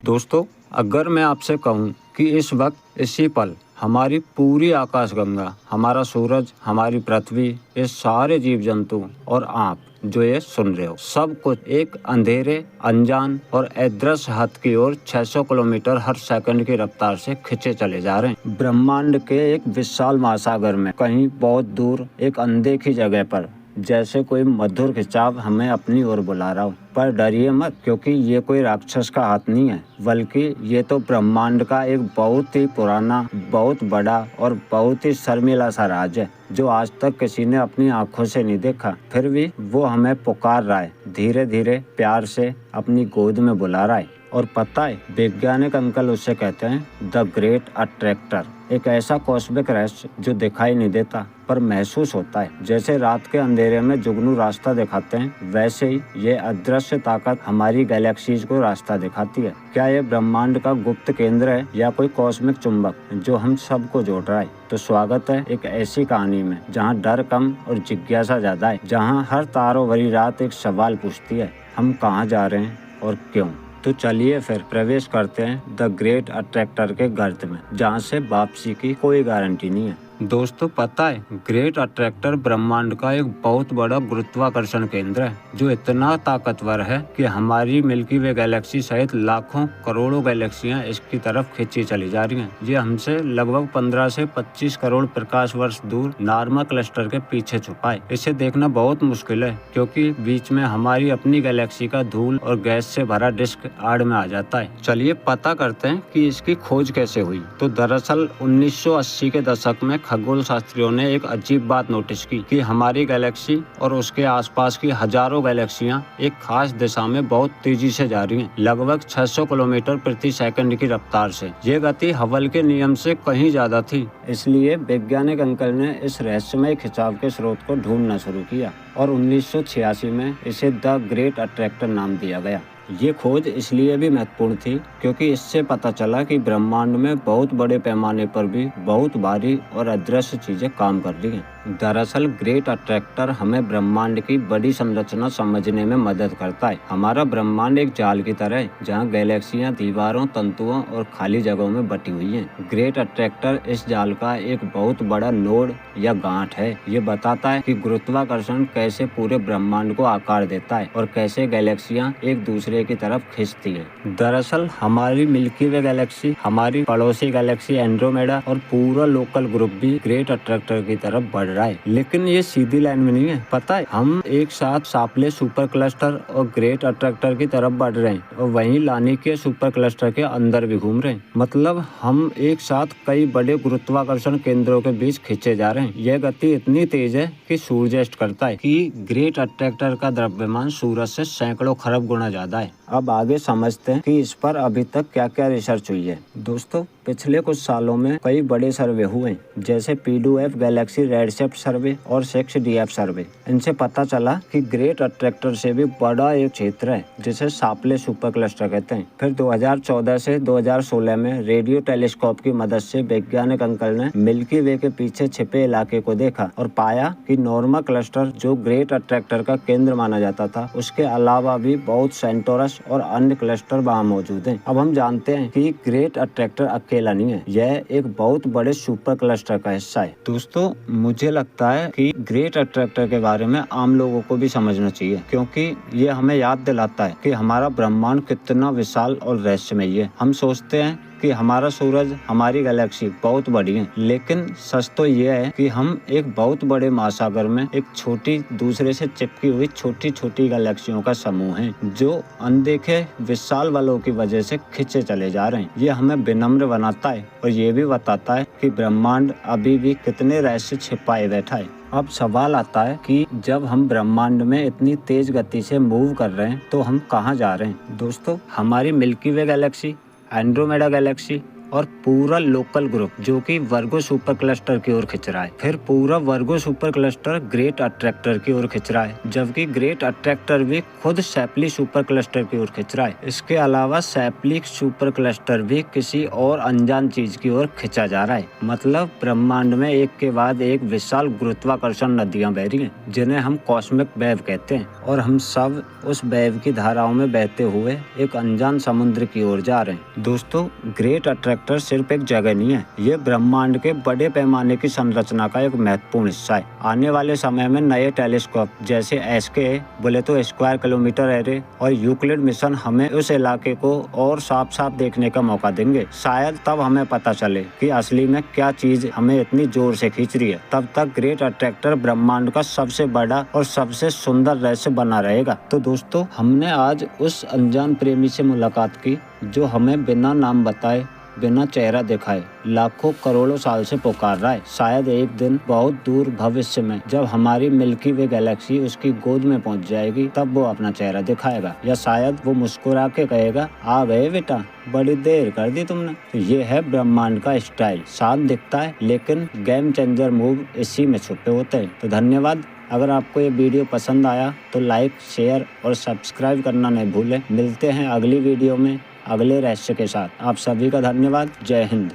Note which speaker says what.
Speaker 1: दोस्तों, अगर मैं आपसे कहूँ कि इस वक्त इसी पल हमारी पूरी आकाशगंगा, हमारा सूरज, हमारी पृथ्वी, ये सारे जीव जंतु और आप जो ये सुन रहे हो, सब कुछ एक अंधेरे, अनजान और अदृश्य हद की ओर 600 किलोमीटर हर सेकंड की रफ्तार से खिंचे चले जा रहे हैं। ब्रह्मांड के एक विशाल महासागर में कहीं बहुत दूर एक अनदेखी जगह पर जैसे कोई मधुर खिंचाव हमें अपनी ओर बुला रहा हो। पर डरिए मत, क्योंकि ये कोई राक्षस का हाथ नहीं है, बल्कि ये तो ब्रह्मांड का एक बहुत ही पुराना, बहुत बड़ा और बहुत ही शर्मिला सा राज है, जो आज तक किसी ने अपनी आंखों से नहीं देखा। फिर भी वो हमें पुकार रहा है, धीरे धीरे प्यार से अपनी गोद में बुला रहा है। और पता है, वैज्ञानिक अंकल उसे कहते हैं द ग्रेट अट्रैक्टर। एक ऐसा कॉस्मिक रहस्य जो दिखाई नहीं देता पर महसूस होता है। जैसे रात के अंधेरे में जुगनू रास्ता दिखाते हैं, वैसे ही ये अदृश्य ताकत हमारी गैलेक्सीज को रास्ता दिखाती है। क्या ये ब्रह्मांड का गुप्त केंद्र है या कोई कॉस्मिक चुंबक जो हम सबको जोड़ रहा है? तो स्वागत है एक ऐसी कहानी में जहाँ डर कम और जिज्ञासा ज्यादा है, जहाँ हर तारों भरी रात एक सवाल पूछती है, हम कहाँ जा रहे हैं और क्यों? तो चलिए फिर प्रवेश करते हैं द ग्रेट अट्रैक्टर के गर्त में, जहाँ से वापसी की कोई गारंटी नहीं है। दोस्तों, पता है, ग्रेट अट्रैक्टर ब्रह्मांड का एक बहुत बड़ा गुरुत्वाकर्षण केंद्र है, जो इतना ताकतवर है कि हमारी मिल्की वे गैलेक्सी सहित लाखों करोड़ों गैलेक्सियां इसकी तरफ खींची चली जा रही हैं। ये हमसे लगभग 15 से 25 करोड़ प्रकाश वर्ष दूर नार्मा क्लस्टर के पीछे छुपा है। इसे देखना बहुत मुश्किल है, क्योंकि बीच में हमारी अपनी गैलेक्सी का धूल और गैस से भरा डिस्क आड़ में आ जाता है। चलिए पता करते हैं कि इसकी खोज कैसे हुई। तो दरअसल 1980 के दशक में खगोल शास्त्रियों ने एक अजीब बात नोटिस की कि हमारी गैलेक्सी और उसके आसपास की हजारों गैलेक्सियां एक खास दिशा में बहुत तेजी से जा रही हैं, लगभग 600 किलोमीटर प्रति सेकंड की रफ्तार से। ये गति हबल के नियम से कहीं ज्यादा थी। इसलिए वैज्ञानिक अंकल ने इस रहस्यमय खिंचाव के स्रोत को ढूंढना शुरू किया और 1986 में इसे द ग्रेट अट्रैक्टर नाम दिया गया। ये खोज इसलिए भी महत्वपूर्ण थी क्योंकि इससे पता चला कि ब्रह्मांड में बहुत बड़े पैमाने पर भी बहुत भारी और अदृश्य चीजें काम कर रही हैं। दरअसल ग्रेट अट्रैक्टर हमें ब्रह्मांड की बड़ी संरचना समझने में मदद करता है। हमारा ब्रह्मांड एक जाल की तरह है, जहाँ गैलेक्सियां दीवारों, तंतुओं और खाली जगहों में बटी हुई हैं। ग्रेट अट्रैक्टर इस जाल का एक बहुत बड़ा नोड या गांठ है। ये बताता है कि गुरुत्वाकर्षण कैसे पूरे ब्रह्मांड को आकार देता है और कैसे गैलेक्सियां एक दूसरे की तरफ खींचती है। दरअसल हमारी मिल्की वे गैलेक्सी, हमारी पड़ोसी गैलेक्सी एंड्रोमेडा और पूरा लोकल ग्रुप भी ग्रेट अट्रैक्टर की तरफ बढ़ रहा है। लेकिन ये सीधी लाइन में नहीं है। पता है, हम एक साथ सापले सुपर क्लस्टर और ग्रेट अट्रैक्टर की तरफ बढ़ रहे हैं और वहीं लानी के सुपर क्लस्टर के अंदर भी घूम रहे हैं। मतलब हम एक साथ कई बड़े गुरुत्वाकर्षण केंद्रों के बीच खींचे जा रहे हैं। यह गति इतनी तेज है कि सूर्य अस्त करता है कि ग्रेट अट्रैक्टर का द्रव्यमान सूरज से सैकड़ों खरब गुना ज्यादा है। अब आगे समझते हैं कि इस पर अभी तक क्या क्या रिसर्च हुई है। दोस्तों, पिछले कुछ सालों में कई बड़े सर्वे हुए, जैसे PDF गैलेक्सी रेडशिफ्ट सर्वे और 6DF सर्वे। इनसे पता चला कि ग्रेट अट्रैक्टर से भी बड़ा एक क्षेत्र है जिसे सापले सुपर क्लस्टर कहते हैं। फिर 2014 से 2016 में रेडियो टेलीस्कोप की मदद से वैज्ञानिक अंकल ने मिल्की वे के पीछे छिपे इलाके को देखा और पाया कि नॉर्मा क्लस्टर, जो ग्रेट अट्रैक्टर का केंद्र माना जाता था, उसके अलावा भी बहुत सेंटोरस और अन्य क्लस्टर वहाँ मौजूद हैं। अब हम जानते हैं कि ग्रेट अट्रैक्टर अकेला नहीं है, यह एक बहुत बड़े सुपर क्लस्टर का हिस्सा है। दोस्तों, मुझे लगता है कि ग्रेट अट्रैक्टर के बारे में आम लोगों को भी समझना चाहिए, क्योंकि ये हमें याद दिलाता है कि हमारा ब्रह्मांड कितना विशाल और रहस्यमय है। हम सोचते हैं कि हमारा सूरज, हमारी गैलेक्सी बहुत बड़ी है, लेकिन सच तो ये है कि हम एक बहुत बड़े महासागर में एक छोटी, दूसरे से चिपकी हुई छोटी छोटी गैलेक्सियों का समूह है, जो अनदेखे विशाल बलों की वजह से खिंचे चले जा रहे हैं। ये हमें विनम्र बनाता है और ये भी बताता है कि ब्रह्मांड अभी भी कितने रहस्य छिपाए बैठा है। अब सवाल आता है कि जब हम ब्रह्मांड में इतनी तेज गति से मूव कर रहे हैं तो हम कहाँ जा रहे हैं? दोस्तों, हमारी मिल्की वे गैलेक्सी, एंड्रोमेडा गैलेक्सी और पूरा लोकल ग्रुप जो कि वर्गो सुपर क्लस्टर की ओर खिंच रहा है। फिर पूरा वर्गो सुपर क्लस्टर ग्रेट अट्रैक्टर की ओर खिंच रहा है, जबकि ग्रेट अट्रैक्टर भी खुद शैपली सुपर क्लस्टर की ओर खिंच रहा है। इसके अलावा शैपली सुपर क्लस्टर भी किसी और अनजान चीज की ओर खिंचा जा रहा है। मतलब ब्रह्मांड में एक के बाद एक विशाल गुरुत्वाकर्षण नदियां बह रही हैं, जिन्हें हम कॉस्मिक वेव कहते हैं, और हम सब उस वेव की धाराओं में बहते हुए एक अनजान समुद्र की ओर जा रहे हैं। दोस्तों, ग्रेट अट्रैक्टर सिर्फ एक जगह नहीं है, ये ब्रह्मांड के बड़े पैमाने की संरचना का एक महत्वपूर्ण हिस्सा है। आने वाले समय में नए टेलीस्कोप जैसे एसके बोले तो स्क्वायर किलोमीटर एरे और यूक्लिड मिशन हमें उस इलाके को और साफ साफ देखने का मौका देंगे। शायद तब हमें पता चले कि असली में क्या चीज हमें इतनी जोर से खींच रही है। तब तक ग्रेट अट्रैक्टर ब्रह्मांड का सबसे बड़ा और सबसे सुंदर रहस्य बना रहेगा। तो दोस्तों, हमने आज उस अनजान प्रेमी से मुलाकात की जो हमें बिना नाम बताए, बिना चेहरा दिखाए लाखों करोड़ों साल से पुकार रहा है। शायद एक दिन बहुत दूर भविष्य में जब हमारी मिल्की वे गैलेक्सी उसकी गोद में पहुंच जाएगी, तब वो अपना चेहरा दिखाएगा, या शायद वो मुस्कुरा के कहेगा, आ गए बेटा, बड़ी देर कर दी तुमने। तो ये है ब्रह्मांड का स्टाइल। शांत दिखता है लेकिन गेम चेंजर मूव इसी में छुपे होते हैं। तो धन्यवाद। अगर आपको ये वीडियो पसंद आया तो लाइक, शेयर और सब्सक्राइब करना नहीं भूलें। मिलते हैं अगली वीडियो में अगले रहस्य के साथ। आप सभी का धन्यवाद। जय हिंद।